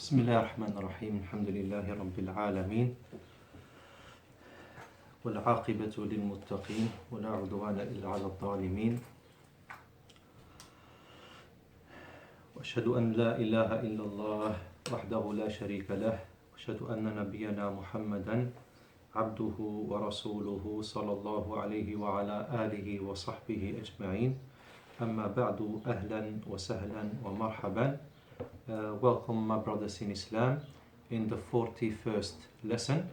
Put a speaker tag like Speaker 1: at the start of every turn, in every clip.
Speaker 1: بسم الله الرحمن الرحيم الحمد لله رب العالمين والعاقبة للمتقين ولا عدوان إلا على الظالمين وأشهد أن لا إله إلا الله وحده لا شريك له وأشهد أن نبينا محمدا عبده ورسوله صلى الله عليه وعلى آله وصحبه أجمعين أما بعد أهلا وسهلا ومرحبا. Welcome my brothers in Islam in the 41st lesson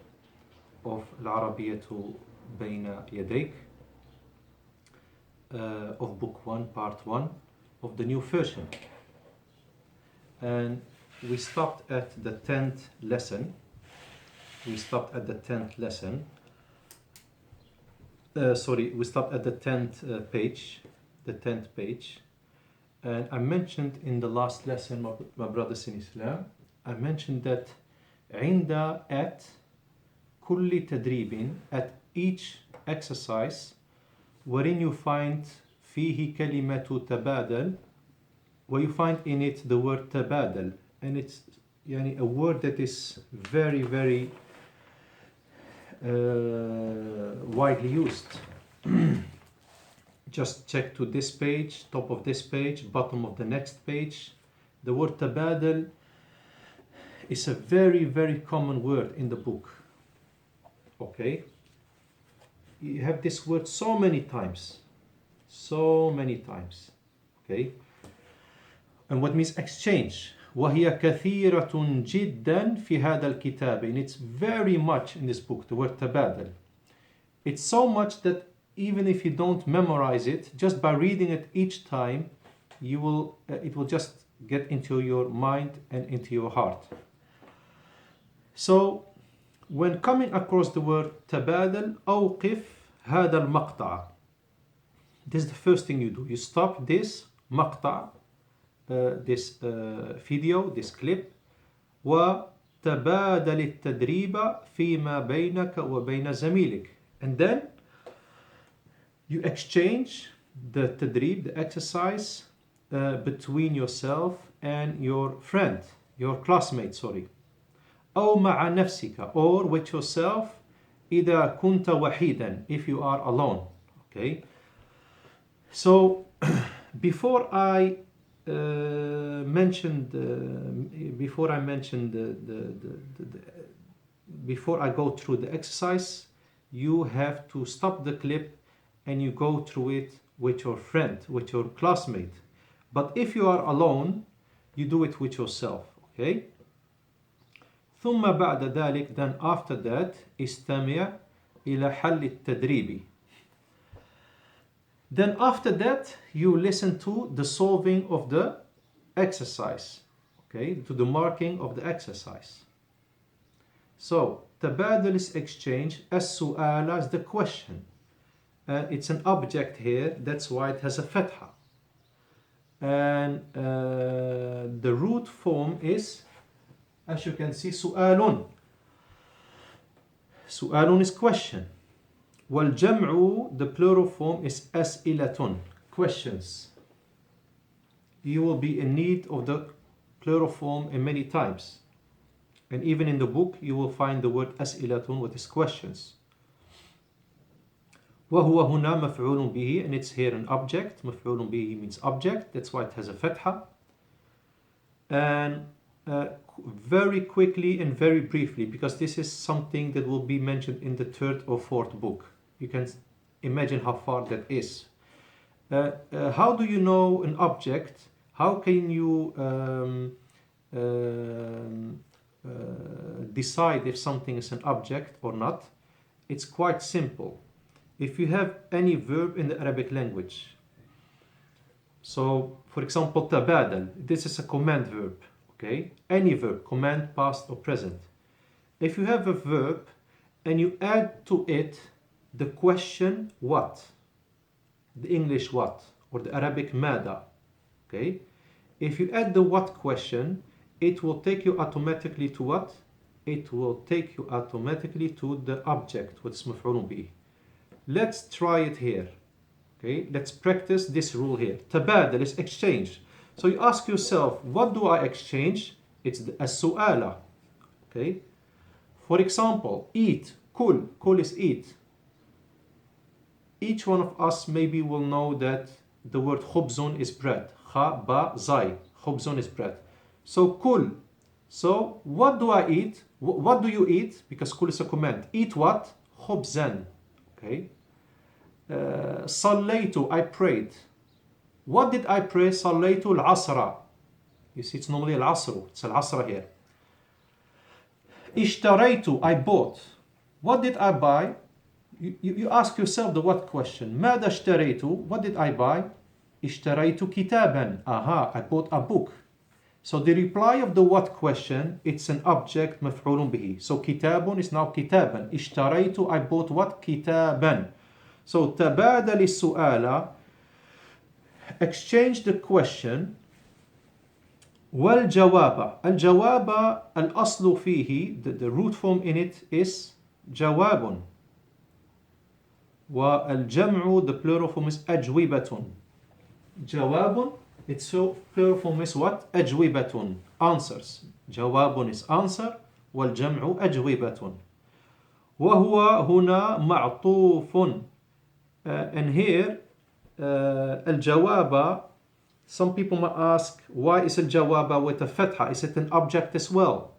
Speaker 1: of Arabiyyah to Bayna Yadayk of book 1 part 1 of the new version, and we stopped at the 10th lesson. We stopped at the 10th page, the 10th page. And I mentioned in the last lesson, my brothers in Islam, I mentioned that at kulli tadribin, at each exercise wherein you find fihi kalimatu tabadal, where you find in it the word tabadal, and it's a word that is very, very widely used. Just check to this page, top of this page, bottom of the next page. The word tabadal is a very, very common word in the book. Okay? You have this word so many times. Okay? And what means exchange? وَهِيَ كَثِيرَةٌ جِدًّا فِي هَذَا الْكِتَابِ. And it's very much in this book, the word tabadal. It's so much that even if you don't memorize it, just by reading it each time, it will just get into your mind and into your heart. So, when coming across the word tabadal, أوقف هذا المقطع. This is the first thing you do. You stop this مقطع, this video, this clip, وتبادل التدريب فيما بينك وبين زميلك. And then you exchange the tadrib, the exercise, between yourself and your friend, your classmate, أو مع نفسك, or with yourself, إذا كنت وحيدا, if you are alone. Okay. So before I go through the exercise, you have to stop the clip and you go through it with your friend, with your classmate. But if you are alone, you do it with yourself. Okay? ثم بعد ذلك, then after that, استمع إلى حل التدريب. Then after that, you listen to the solving of the exercise. Okay? To the marking of the exercise. So, تبادل is exchange, السؤال is the question. It's an object here, that's why it has a fatha. And the root form is, as you can see, سؤال. سؤال is question. والجمع, the plural form, is أسئلة, questions. You will be in need of the plural form in many times. And even in the book, you will find the word أسئلة, what is questions. وهو هنا مفعول به, and it's here an object. مفعول به means object, that's why it has a fatha. And very quickly and very briefly, because this is something that will be mentioned in the 3rd or 4th book. You can imagine how far that is. How do you know an object? How can you decide if something is an object or not? It's quite simple. If you have any verb in the Arabic language, so for example tabadal, this is a command verb. Okay, any verb, command, past or present. If you have a verb and you add to it the question what, the English what, or the Arabic mada, okay, if you add the what question, it will take you automatically to what? It will take you automatically to the object, what's maf'ulun bih. Let's try it here. Okay, let's practice this rule here. Tabadal is exchange. So you ask yourself, what do I exchange? It's the as-su'ala. Okay? For example, eat, kul. Kul is eat. Each one of us maybe will know that the word khubzun is bread. Kha, ba, zai. Khubzun is bread. So kul. So what do I eat? What do you eat? Because kul is a command. Eat what? Khubzan. Okay? Sallaytu, I prayed. What did I pray? Sallaytu al-asra. You see, it's normally al-asru. It's al-asra here. Ishtaraytu, I bought. What did I buy? You ask yourself the what question. ماذا اشتريت? What did I buy? اشتريت كتابا. Aha, I bought a book. So the reply of the what question, it's an object مفعول به. So كتاب is now كتابا. اشتريت, I bought what? كتابا. So تبادل السؤال, exchange the question. والجواب. الجواب الأصل فيه, the root form in it is جواب. والجمع, the plural form is أجوبة. جواب, its so plural form is what? أجوبة, answers. جواب is answer, والجمع أجوبة. وهو هنا معطوف. And here الجواب, some people might ask, why is الجواب with a fatha? Is it an object as well?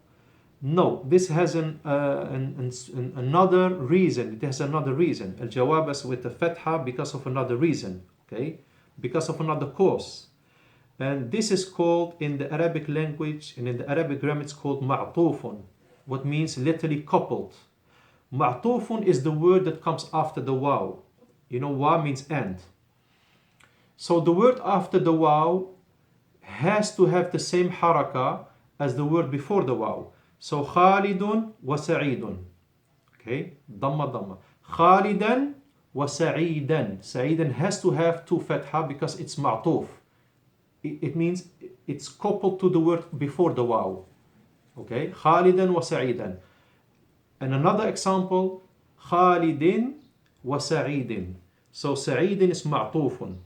Speaker 1: No, this has another reason. It has another reason. الجواب is with a fatha because of another reason. Okay, because of another cause. And this is called in the Arabic language and in the Arabic grammar, it's called ma'tufun, what means literally coupled. Ma'tufun is the word that comes after the waw. You know, waw means and. So the word after the waw has to have the same haraka as the word before the waw. So Khalidun wa Sa'idun. Okay, Dhamma Dhamma. Khalidan wa Sa'idan. Sa'idan has to have two fatha because it's ma'tuf. It means it's coupled to the word before the waw. Okay, Khalidan wa Sa'idan. And another example, Khalidin wa Sa'idin. So Sa'idin is ma'tufun.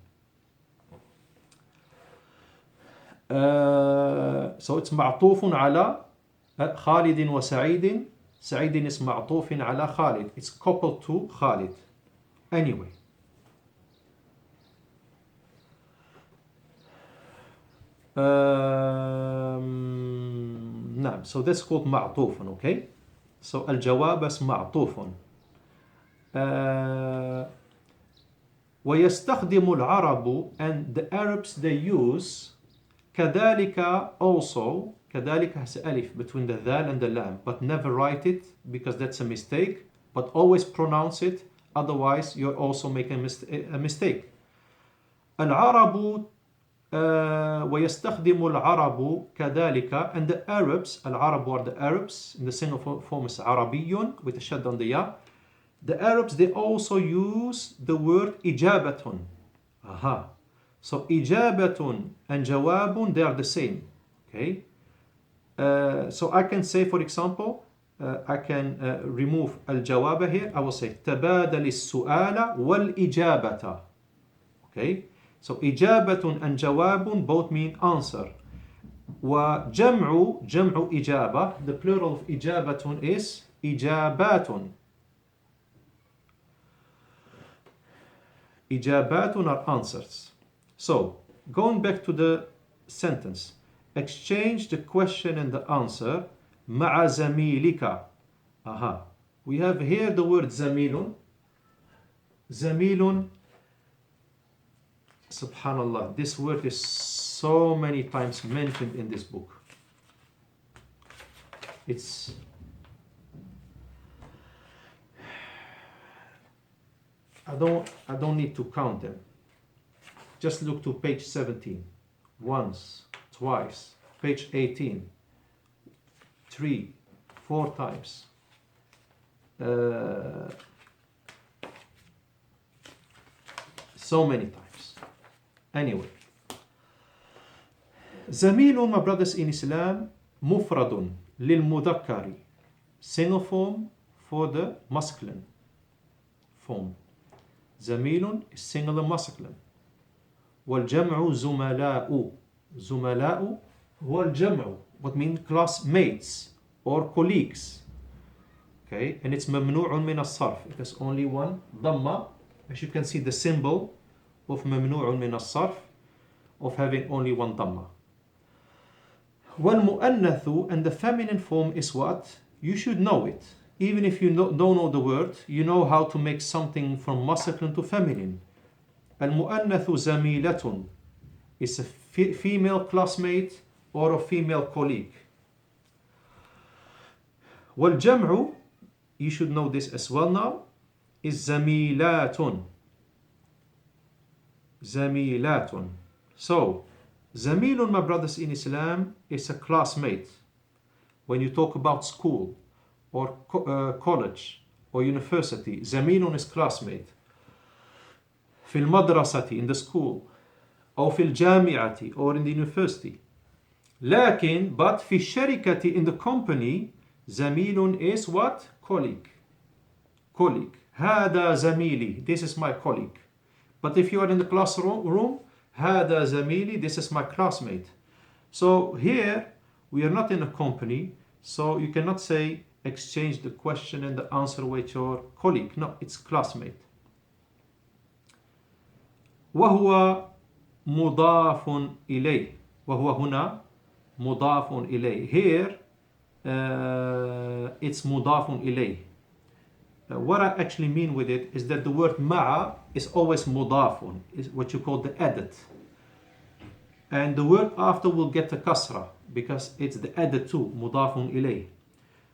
Speaker 1: So it's معطوف على خالد وسعيد. سعيد is معطوف على خالد. It's coupled to Khalid. Anyway. نعم. So that's called معطوف. Okay. So الجواب is معطوف. ويستخدم العرب, and the Arabs they use كذلك also. كذلك has alif between the dhal and the lam, but never write it because that's a mistake, but always pronounce it, otherwise you're also making a mistake. العرب ويستخدم العرب كذلك, and the Arabs, العرب are the Arabs, in the single form is عربي with a shad on the ya. The Arabs they also use the word إجابة. Aha. So إجابة and جواب, they are the same. Okay. So I can say, for example, I can remove الجواب here. I will say تبادل السؤال والإجابة. Okay. So إجابة and جواب both mean answer. وجمع إجابة, the plural of إجابة is إجابات. إجابات are answers. So, going back to the sentence, exchange the question and the answer مع زميلك. Aha. We have here the word زميل. زميل, subhanallah, this word is so many times mentioned in this book. It's I don't need to count them. Just look to page 17. Once, twice. Page 18. 3, 4 times. So many times. Anyway. زميل, my brothers in Islam, مفرد للمذكر. Single form for the masculine form. زميل is singular masculine. والجمع زملاء. زملاء هو الجمع. what means classmates or colleagues. Okay, and it's ممنوع من الصرف. It has only one ضمة. As you can see, the symbol of ممنوع من الصرف, of having only one ضمة. والمؤنث, and the feminine form is what? You should know it. Even if you don't know the word, you know how to make something from masculine to feminine. المؤنث زميلة is a female classmate or a female colleague. والجمع, you should know this as well now, is زميلات. زميلات. So, زميل, my brothers in Islam, is a classmate. When you talk about school or college or university, زميل is classmate. في المدرسة, in the school, أو في الجامعة, or in the university. لكن, but في الشركة, in the company, زميل is what? Colleague. Colleague. هذا زميلي, this is my colleague. But if you are in the classroom, هذا زميلي, this is my classmate. So here, we are not in a company, so you cannot say exchange the question and the answer with your colleague. No, it's classmate. وهو مضاف إليه. وهو هنا مضاف إليه. Here, it's مضاف إليه. What I actually mean with it is that the word مع is always مضاف, is what you call the added. And the word after will get a kasra because it's the added to, مضاف إليه.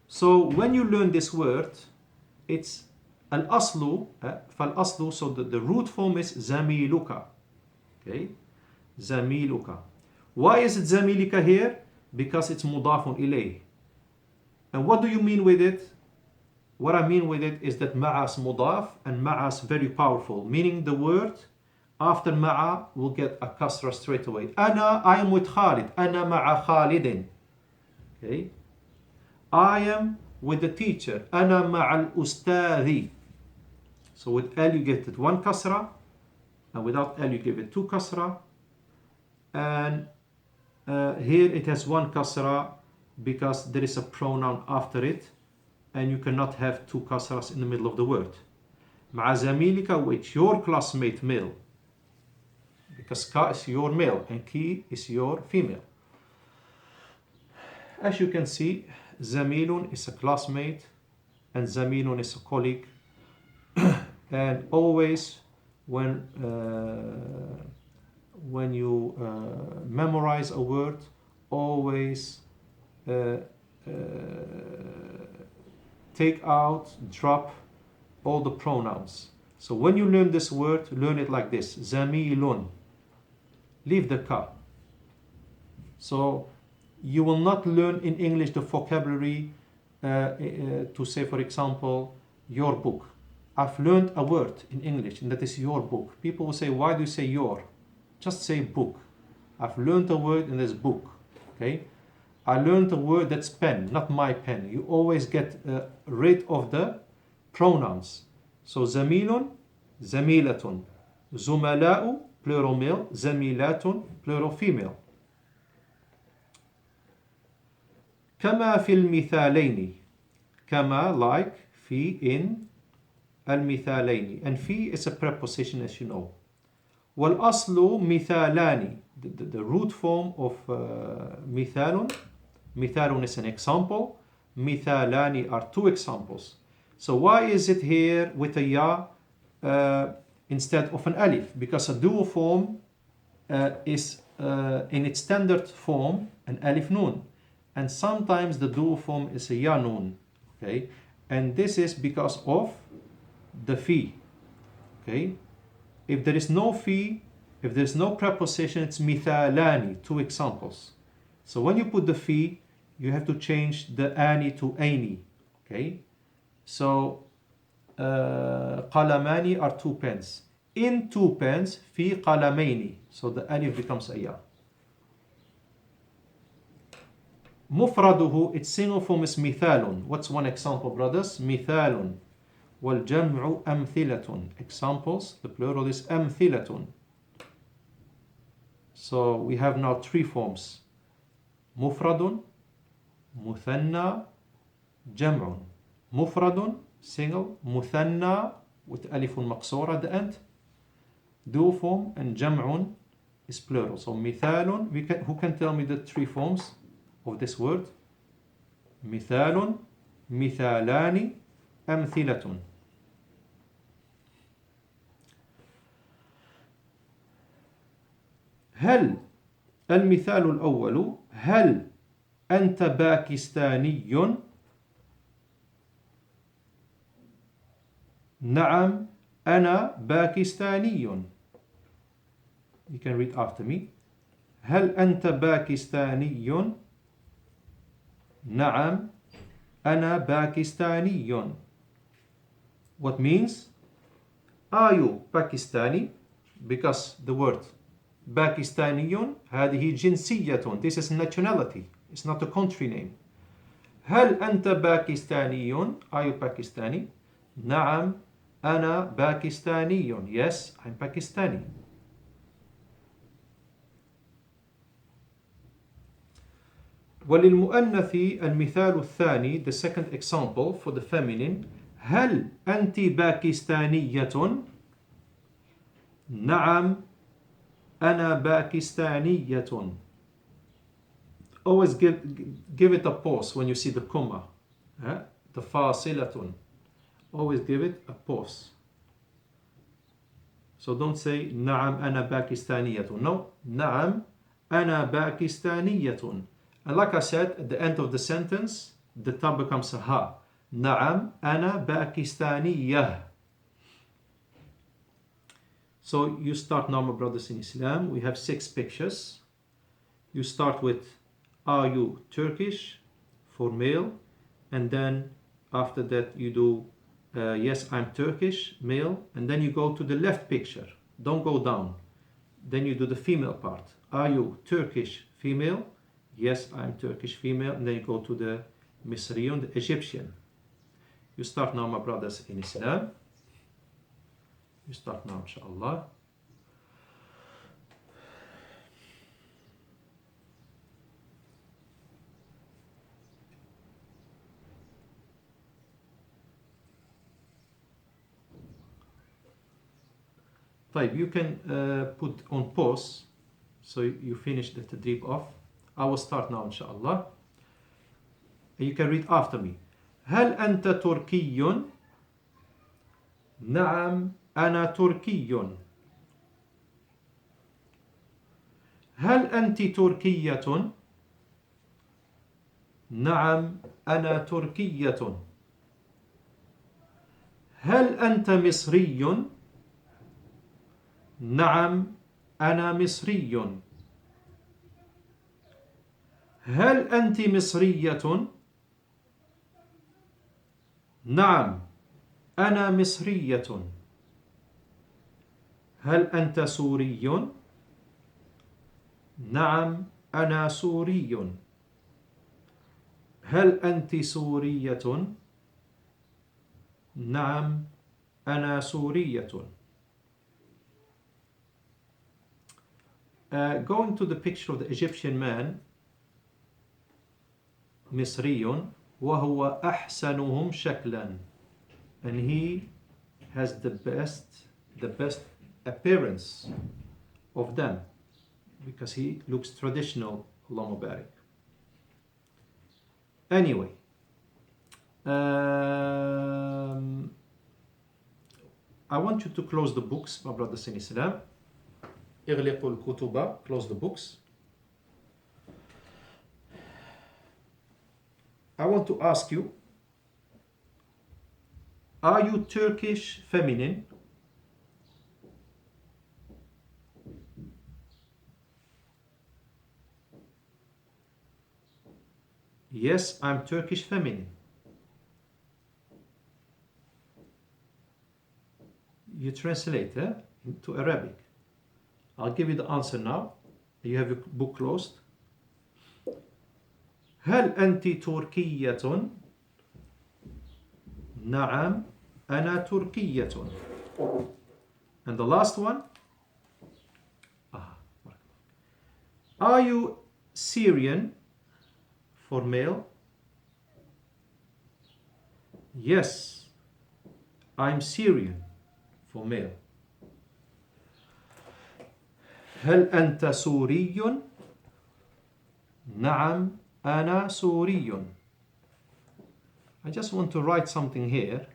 Speaker 1: So when you learn this word, it's الأصل, فالأصل, so the root form is زميلك. Okay, زميلك. Why is it زميلك here? Because it's مضاف إليه. And what do you mean with it? What I mean with it is that ma'as mudaf, and ma'as very powerful, meaning the word after ma'a will get a kasra straight away. I am with Khalid. Ana ma'a Khalidin. Okay. I am with the teacher. Ana ma'al ustadi. So with al you get it one kasra, and without al you give it two kasra. And here it has one kasra because there is a pronoun after it, and you cannot have two kasras in the middle of the word. مع زميلك, with your classmate male, because ka is your male and ki is your female. As you can see, زميل is a classmate and زميل is a colleague. And always when you memorize a word, always take out, drop all the pronouns. So when you learn this word, learn it like this: zamilun. Leave the ka. So you will not learn in English the vocabulary to say, for example, your book. I've learned a word in English, and that is your book. People will say, why do you say your? Just say book. I've learned a word and there's book. Okay? I learned a word that's pen, not my pen. You always get rid of the pronouns. So zamilun, zamilatun. Zumala'u, plural male. Zamilatun, plural female. كما في المثالين. كما, like, في, in, المثالين. And في is a preposition, as you know. والأصل مثالان. The root form of مثال. مثال is an example. مثالان are two examples. So why is it here with a ya instead of an alif? Because a dual form is in its standard form an alif noon. And sometimes the dual form is a ya noon. Okay? And this is because of the fi. Okay? If there is no fi, if there is no preposition, it's mithalani, two examples. So when you put the fi, you have to change the ani to aini. Okay? So qalamani are two pens. In two pens, fi qalamaini. So the alif becomes a ya. Mufraduhu, its single form is mithalun. What's one example, brothers? Mithalun. والجمع أمثلة. Examples, the plural is أمثلة. So we have now three forms: مفرد, مثنى جمع. مفرد single. مثنى with ألف مقصورة at the end. Dual form, and جمع is plural. So مثال, who can tell me the three forms of this word? مثال, مثالان, أمثلة. هل المثال الأول: هل أنت باكستاني؟ نعم أنا باكستاني. You can read after me. هل أنت باكستاني؟ نعم أنا باكستاني. What means? Are you Pakistani? Because the word باكستاني هذه جنسية. This is nationality. It's not a country name. هل أنت باكستاني؟ Are you Pakistani? نعم أنا باكستاني. Yes, I'm Pakistani. وللمؤنث المثال الثاني, the second example for the feminine: هل أنت باكستانية؟ نعم أنا باكستانية. Always give it a pause when you see the comma, the فاصلة. Always give it a pause. So don't say نعم أنا باكستانية. No, نعم أنا باكستانية. And like I said, at the end of the sentence, the ta becomes a ha. نعم أنا باكستانية. So you start now, my brothers in Islam. We have 6 pictures. You start with, are you Turkish, for male, and then after that you do yes, I'm Turkish, male, and then you go to the left picture. Don't go down. Then you do the female part. Are you Turkish, female? Yes, I'm Turkish, female. And then you go to the Misriyun, the Egyptian. You start now, my brothers in Islam. You start now, inshallah. طيب, you can put on pause so you finish the tadrib off. I will start now, inshallah. You can read after me. هل أنت تركي؟ نعم أنا تركي. هل أنت تركية؟ نعم أنا تركية. هل أنت مصري؟ نعم أنا مصري. هل أنت مصرية؟ نعم أنا مصرية. هل أنت سوري؟ نعم أنا سوري. هل أنت سورية؟ نعم أنا سورية. Going to the picture of the Egyptian man, مصري وهو أحسنهم شكلا, and he has the best appearance of them because he looks traditional. Allahumma barik. Anyway, I want you to close the books, my brothers in Islam. اغلقوا الكتب, close the books. I want to ask you, are you Turkish feminine? Yes, I'm Turkish feminine. You translate into Arabic. I'll give you the answer now. You have your book closed. هل أنت تركية؟ نعم أنا تركية. And the last one. Are you Syrian, for male? Yes, I'm Syrian for male. هل أنت سوري؟ نعم أنا سوري. I just want to write something here.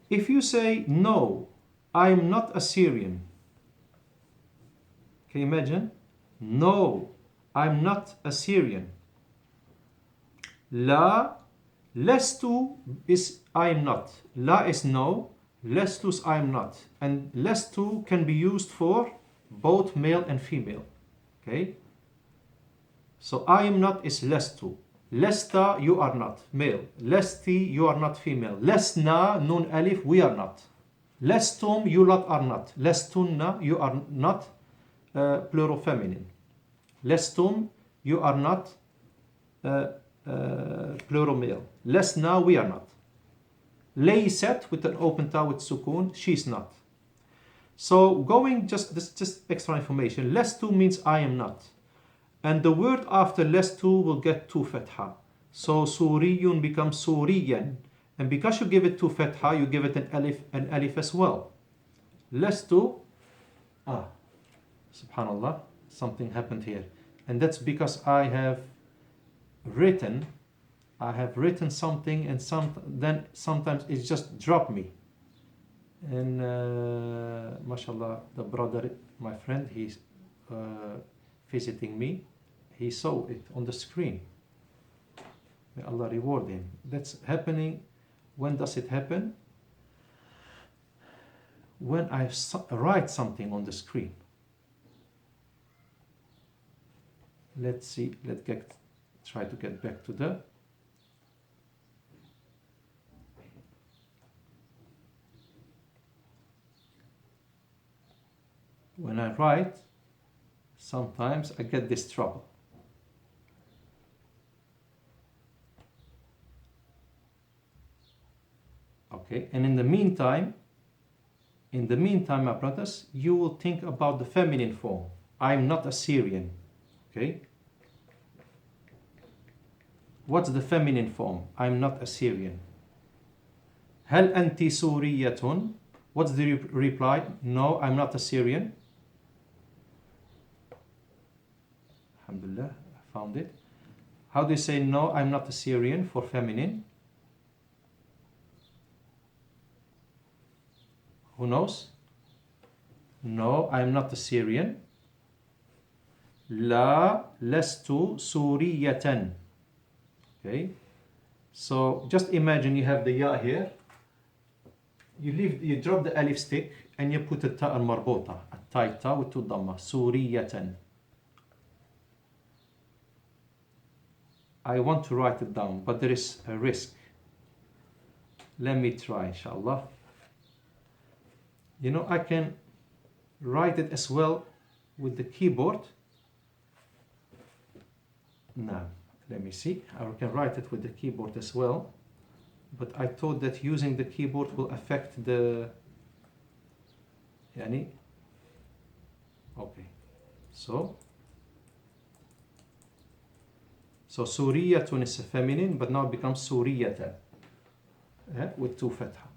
Speaker 1: If you say, no, I'm not Assyrian. Can you imagine? No, I'm not Assyrian. La, lestu is I'm not. La is no, lestu is I'm not. And lestu can be used for both male and female. Okay? So I am not is lestu. Lesta, you are not, male. Lesti, you are not, female. Lesna, nun alif, we are not. Lestum, you lot are not. Lestunna, you are not, plural feminine. Lestum, you are not, plural male. Lesna, we are not. Laysat, with an open ta with sukun, she's not. So going just extra information. Lestu means I am not. And the word after lestu will get two fatha. So suriyun becomes suriyan. And because you give it two fatha, you give it an alif as well. Lestu, subhanallah, something happened here. And that's because I have written something and then sometimes it just dropped me. And mashallah, the brother, my friend, he's visiting me. He saw it on the screen. May Allah reward him. That's happening. When does it happen? When I write something on the screen. Let's see. Try to get back to the. When I write, sometimes I get this trouble. Okay, and in the meantime, my brothers, you will think about the feminine form. I'm not Assyrian. Okay? What's the feminine form? I'm not Assyrian. هل أنت سورية? What's the reply? No, I'm not Assyrian. Alhamdulillah, I found it. How do you say no, I'm not Assyrian for feminine? Who knows? No, I'm not Assyrian. La lestu suriyatan. Okay. So just imagine you have the ya here. You drop the alif stick and you put a ta al marbota, a tight ta with two dhamma. Suriyatan. I want to write it down, but there is a risk. Let me try, inshallah. You know, I can write it as well with the keyboard. Now, let me see. I can write it with the keyboard as well. But I thought that using the keyboard will affect the... Yani? Okay. So Suriyatun is a feminine, but now it becomes Suriyatan. With two fatha.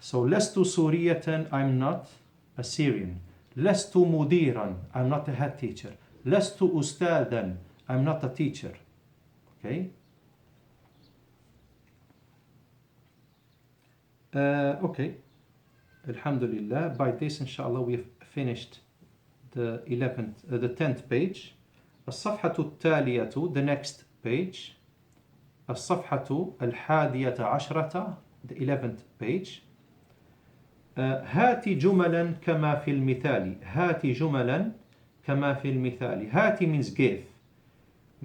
Speaker 1: So lestu Suriyatan, I'm not Assyrian. Lestu mudiran, I'm not a head teacher. Lestu ustadan, I'm not a teacher. Okay? Okay. Alhamdulillah. By this, inshallah, we've finished the 10th page. الصفحة التالية, the next page. الصفحة الحادية عشرة, the 11th page. هات جملا كما في المثال. هات جملا كما في المثال. هاتي means give.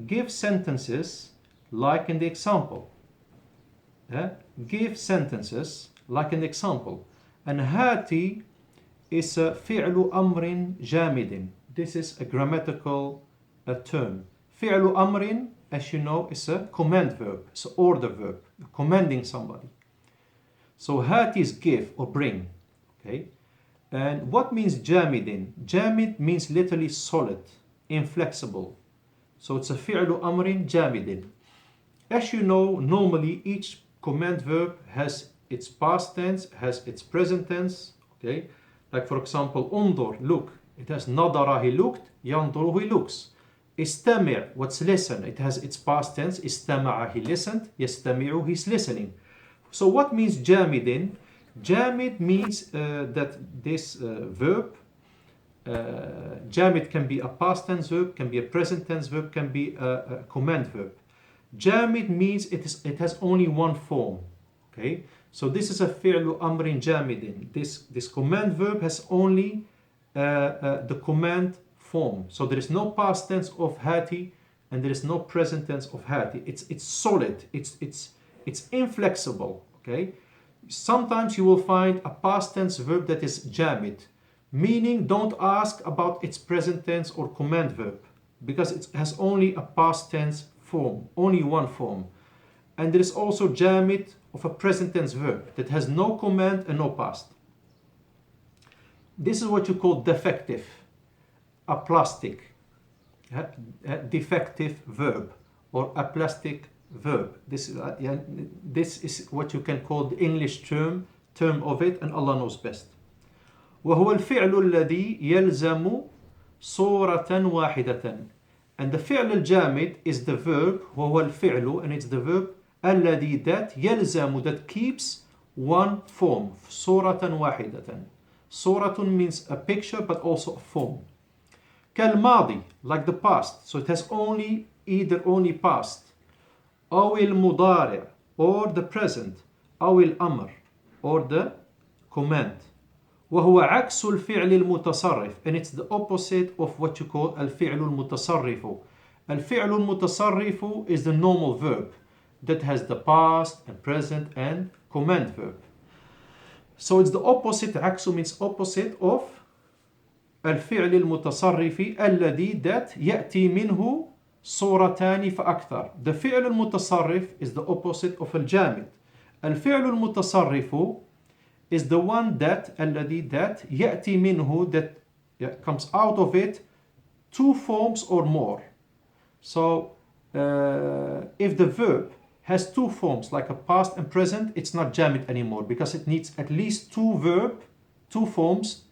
Speaker 1: Give sentences like in the example. Give sentences like in the example. And هاتي is a فعل أمر جامد. This is a grammatical term. فعل أمر, as you know, is a command verb. It's an order verb, commanding somebody. So هاتي is give or bring. Okay. And what means جامد? جامد means literally solid, inflexible. So it's a فعل أمر جامد. As you know, normally each command verb has its past tense, has its present tense. Okay. Like for example, انظر, look. It has نظر, he looked. ينظر, he looks. استمع, what's listen? It has its past tense. استمع, he listened. يستمع, he's listening. So what means جامد? جامد means that this verb, جامد can be a past tense verb, can be a present tense verb, can be a command verb. جامد means it has only one form. Okay, so this is a فعل أمر جامد. This command verb has only the command form. So there is no past tense of هاتي and there is no present tense of هاتي. It's solid. It's inflexible. Okay. Sometimes you will find a past tense verb that is جامد, meaning don't ask about its present tense or command verb because it has only a past tense form, only one form. And there is also جامد of a present tense verb that has no command and no past. This is what you call defective, aplastic, defective verb or aplastic verb. This is what you can call the English term of it, and Allah knows best. وهو الفعل الذي يلزم صورة واحدة. And the فعل الجامد is the verb, وهو الفعل, and it's the verb الذي that يلزم, that keeps one form, صورة واحدة. صورة means a picture but also a form. كالماضي, like the past, so it has only past. أو المضارع, or the present. أو الأمر, or the command. وهو عكس الفعل المتصرف, and it's the opposite of what you call الفعل المتصرف. الفعل المتصرف is the normal verb that has the past and present and command verb. So it's the opposite. عكس means opposite of الفعل المتصرف الذي that يأتي منه صورتان فأكثر. The فعل المتصرف is the opposite of الجامد. الفعل المتصرف is the one that الذي that يأتي منه, that comes out of it two forms or more. So if the verb has two forms like a past and present, it's not جامد anymore because it needs at least two forms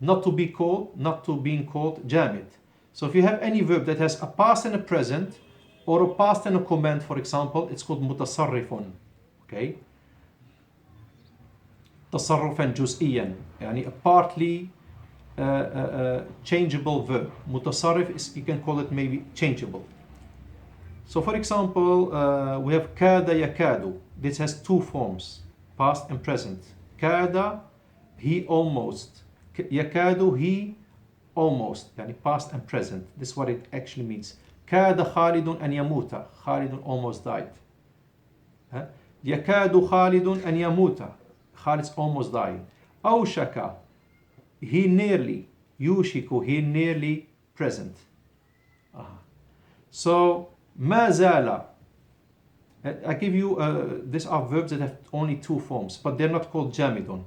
Speaker 1: not to being called جامد. So if you have any verb that has a past and a present, or a past and a command, for example, it's called متصرف. Okay. تصرفا جزئيا, يعني a partly changeable verb. متصرف is, you can call it maybe changeable. So for example, we have كاد يكاد. This has two forms, past and present. كاد, he almost. يكاد, he almost, يعني past and present. This is what it actually means. كاد خالد أن يموت. خالد almost died. يكاد خالد أن يموت. Khalid's almost dying. أوشك, he nearly. يوشك, he nearly present. So ما زال, I give you these are verbs that have only two forms, but they're not called جامد.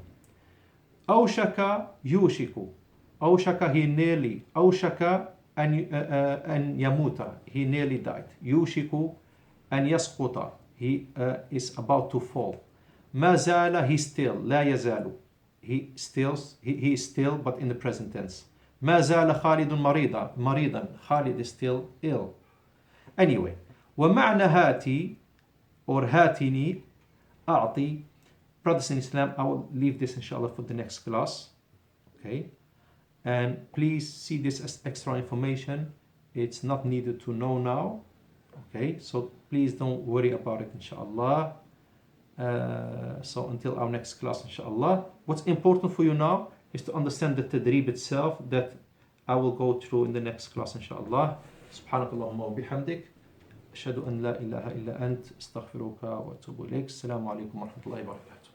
Speaker 1: أوشك يوشك. أوشك, he nearly. أوشك أن يموت, he nearly died. يوشك أن يسقط, he is about to fall. ما زال, he still. لا يزال, he is still, but in the present tense. ما زال خالد مريضا. Khalid is still ill. Anyway, ومعنى هاتي or هاتني أعطي. Brothers in Islam, I will leave this inshallah for the next class. Okay, and please see this as extra information. It's not needed to know now. Okay, so please don't worry about it inshallah. So until our next class inshallah, what's important for you now is to understand the tadrib itself, that I will go through in the next class, inshallah. سبحانك اللهم وبحمدك أشهد أن لا إله إلا أنت أستغفرك وأتوب إليك. السلام عليكم ورحمة الله وبركاته.